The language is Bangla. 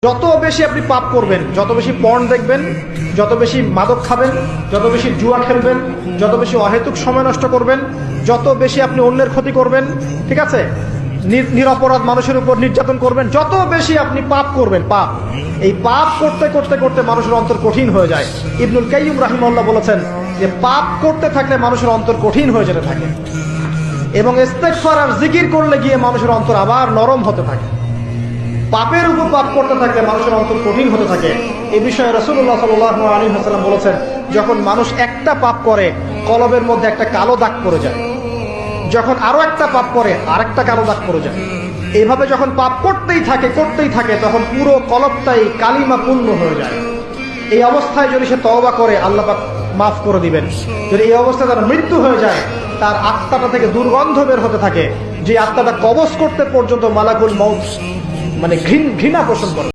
যত বেশি আপনি পাপ করবেন, যত বেশি পর্ন দেখবেন, যত বেশি মাদক খাবেন, যত বেশি জুয়া খেলবেন, যত বেশি অহেতুক সময় নষ্ট করবেন, যত বেশি আপনি অন্যের ক্ষতি করবেন, ঠিক আছে, নিরপরাধ মানুষের উপর নির্যাতন করবেন, যত বেশি আপনি পাপ করবেন, পাপ, এই পাপ করতে করতে করতে মানুষের অন্তর কঠিন হয়ে যায়। ইবনুল কাইয়্যিম রাহিমাহুল্লাহ বলেছেন যে পাপ করতে থাকলে মানুষের অন্তর কঠিন হয়ে যেতে থাকে এবং ইস্তেগফার আর জিকির করলে গিয়ে মানুষের অন্তর আবার নরম হতে থাকে। পাপের উপর পাপ করতে থাকলে মানুষের অন্তর কঠিন হতে থাকে। এই বিষয়ে রাসূলুল্লাহ সাল্লাল্লাহু আলাইহি ওয়াসাল্লাম বলেছেন, যখন মানুষ একটা পাপ করে কলবের মধ্যে একটা কালো দাগ পড়ে যায়, যখন আরো একটা পাপ করে আরেকটা কালো দাগ পড়ে যায়, এইভাবে যখন পাপ করতেই থাকে তখন পুরো কলবটাই কালিমা পূর্ণ হয়ে যায়। এই অবস্থায় যদি সে তওবা করে আল্লাহ পাক মাফ করে দিবেন। যদি এই অবস্থায় তার মৃত্যু হয়ে যায়, তার আত্মাটা থেকে দুর্গন্ধ বের হতে থাকে, যে আত্মাটা কবজ করতে পর্যন্ত মালাকুল মউত ঘৃণা পোষণ করে।